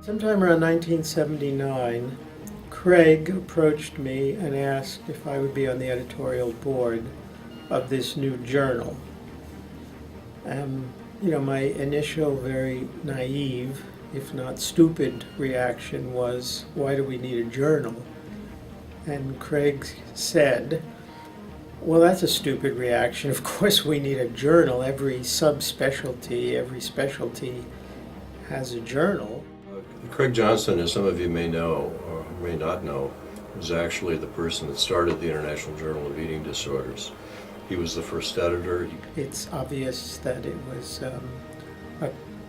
Sometime around 1979, Craig approached me and asked if I would be on the editorial board of this new journal. My initial very naive, if not stupid, reaction was, why do we need a journal? And Craig said, well, that's a stupid reaction. Of course we need a journal. Every subspecialty, every specialty has a journal. Craig Johnson, as some of you may know or may not know, was actually the person that started the International Journal of Eating Disorders. He was the first editor. It's obvious that it was a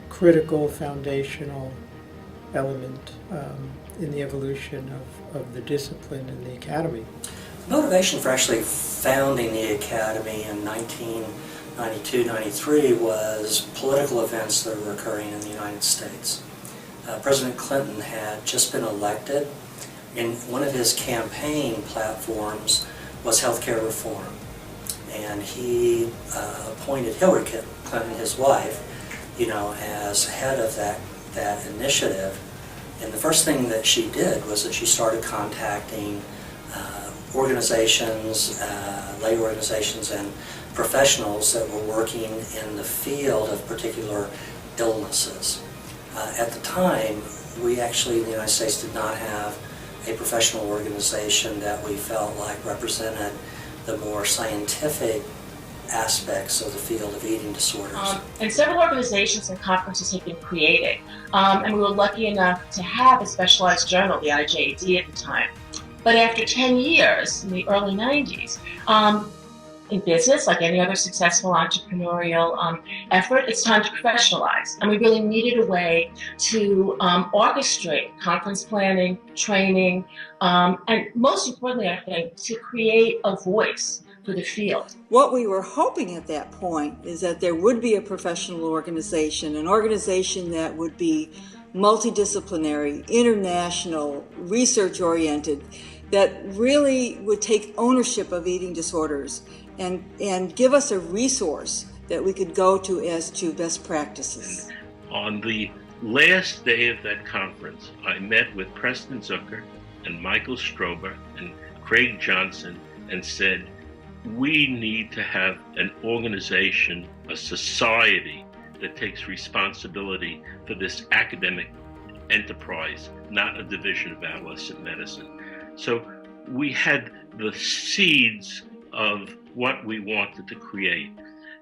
critical, foundational element in the evolution of the discipline in the Academy. The motivation for actually founding the Academy in 1992-93 was political events that were occurring in the United States. President Clinton had just been elected, and one of his campaign platforms was healthcare reform. And he appointed Hillary Clinton, his wife, as head of that initiative. And the first thing that she did was that she started contacting organizations, lay organizations, and professionals that were working in the field of particular illnesses. At the time, we actually in the United States did not have a professional organization that we felt like represented the more scientific aspects of the field of eating disorders. And several organizations and conferences had been created, and we were lucky enough to have a specialized journal, the IJAD at the time. But after 10 years, in the early 90s, in business, like any other successful entrepreneurial effort, it's time to professionalize. And we really needed a way to orchestrate conference planning, training, and most importantly, I think, to create a voice for the field. What we were hoping at that point is that there would be a professional organization, an organization that would be multidisciplinary, international, research-oriented, that really would take ownership of eating disorders and give us a resource that we could go to as to best practices. On the last day of that conference, I met with Preston Zucker and Michael Strober and Craig Johnson and said, we need to have an organization, a society that takes responsibility for this academic enterprise, not a division of adolescent medicine. So we had the seeds of what we wanted to create.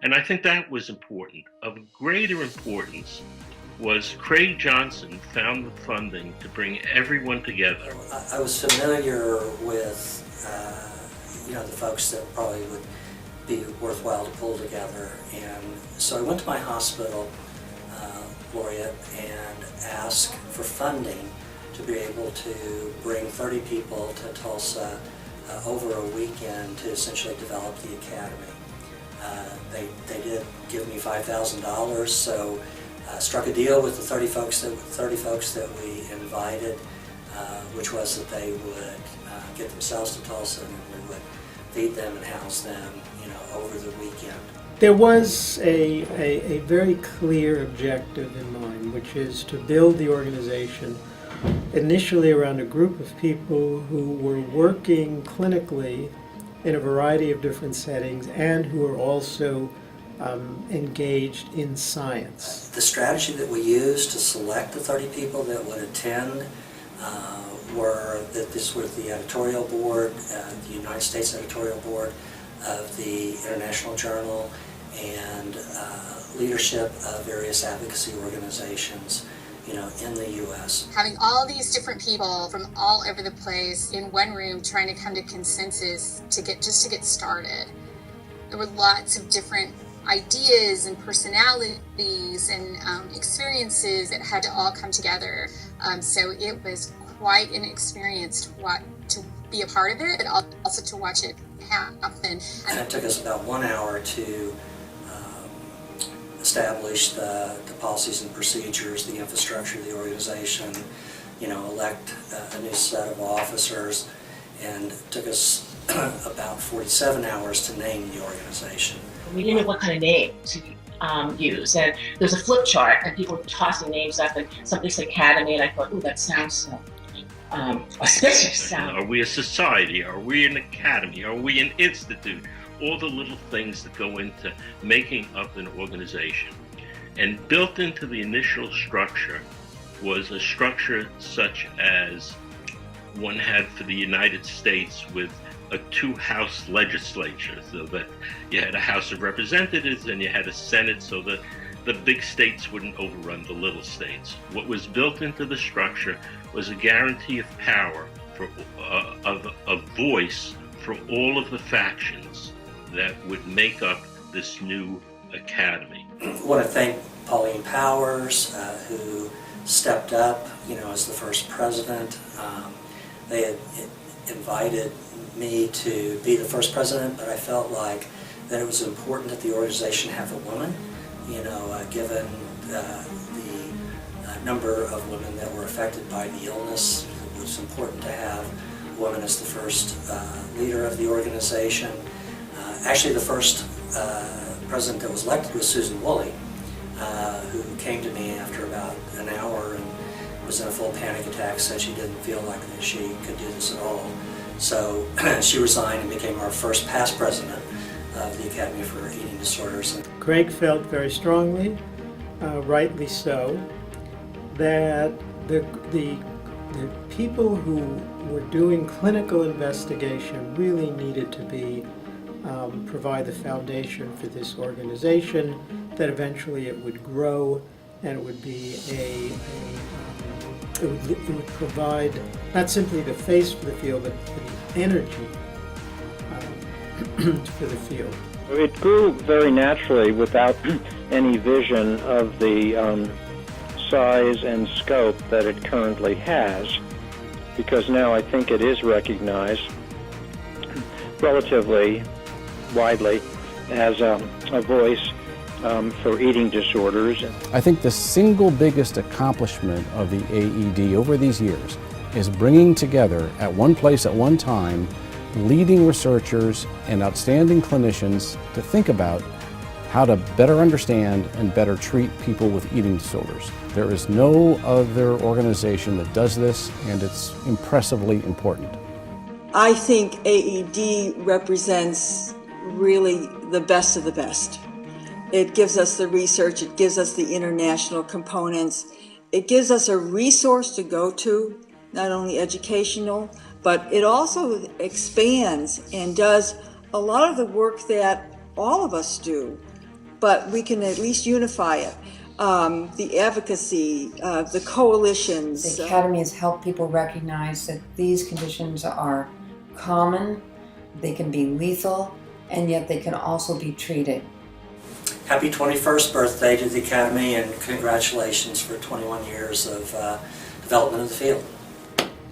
And I think that was important. Of greater importance was Craig Johnson found the funding to bring everyone together. I was familiar with the folks that probably would be worthwhile to pull together. And so I went to my hospital laureate and asked for funding to be able to bring 30 people to Tulsa over a weekend to essentially develop the academy. They did give me $5,000, so struck a deal with the 30 folks that we invited, which was that they would get themselves to Tulsa and we would feed them and house them, over the weekend. There was a very clear objective in mind, which is to build the organization initially around a group of people who were working clinically in a variety of different settings and who were also engaged in science. The strategy that we used to select the 30 people that would attend were that this was the editorial board, the United States editorial board of the International Journal, and leadership of various advocacy organizations, in the U.S. Having all these different people from all over the place in one room trying to come to consensus to get started. There were lots of different ideas and personalities and experiences that had to all come together. So it was quite an experience to be a part of it, but also to watch it happen. And it took us about 1 hour to establish the policies and procedures, the infrastructure of the organization, elect a new set of officers, and it took us about 47 hours to name the organization. We didn't know what kind of name use. And there's a flip chart, and people were tossing names up, and something said Academy, and I thought, ooh, that sounds so auspicious. Are we a society? Are we an academy? Are we an institute? All the little things that go into making up an organization. And built into the initial structure was a structure such as one had for the United States with a two-house legislature, so that you had a House of Representatives and you had a Senate, so that the big states wouldn't overrun the little states. What was built into the structure was a guarantee of power, of a voice for all of the factions that would make up this new academy. I want to thank Pauline Powers, who stepped up, as the first president. They had invited me to be the first president, but I felt like that it was important that the organization have a woman, given the number of women that were affected by the illness. It was important to have a woman as the first leader of the organization. Actually, the first president that was elected was Susan Woolley, who came to me after about an hour and was in a full panic attack, said she didn't feel like that she could do this at all. So she resigned and became our first past president of the Academy for Eating Disorders. Craig felt very strongly, rightly so, that the people who were doing clinical investigation really needed to be provide the foundation for this organization, that eventually it would grow and it would be it would provide not simply the face for the field, but the energy for the field. It grew very naturally without any vision of the size and scope that it currently has, because now I think it is recognized relatively widely as a voice for eating disorders. I think the single biggest accomplishment of the AED over these years is bringing together at one place at one time leading researchers and outstanding clinicians to think about how to better understand and better treat people with eating disorders. There is no other organization that does this, and it's impressively important. I think AED represents really the best of the best. It gives us the research, it gives us the international components, it gives us a resource to go to, not only educational, but it also expands and does a lot of the work that all of us do, but we can at least unify it. The advocacy, the coalitions. The Academy has helped people recognize that these conditions are common, they can be lethal, and yet they can also be treated. Happy 21st birthday to the Academy, and congratulations for 21 years of development of the field.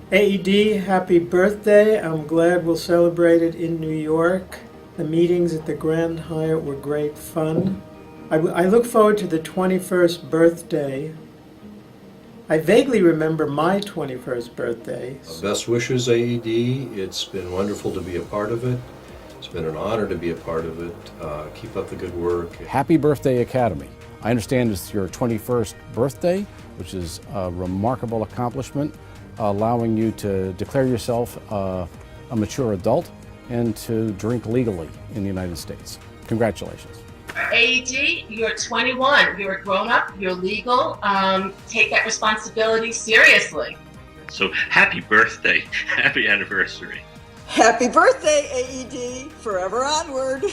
AED, happy birthday. I'm glad we'll celebrate it in New York. The meetings at the Grand Hyatt were great fun. I look forward to the 21st birthday. I vaguely remember my 21st birthday. Best wishes, AED. It's been wonderful to be a part of it. It's been an honor to be a part of it. Keep up the good work. Happy birthday, Academy. I understand it's your 21st birthday, which is a remarkable accomplishment, allowing you to declare yourself a mature adult and to drink legally in the United States. Congratulations. AED, you're 21, you're a grown-up, you're legal, take that responsibility seriously. So happy birthday, happy anniversary. Happy birthday, AED, forever onward.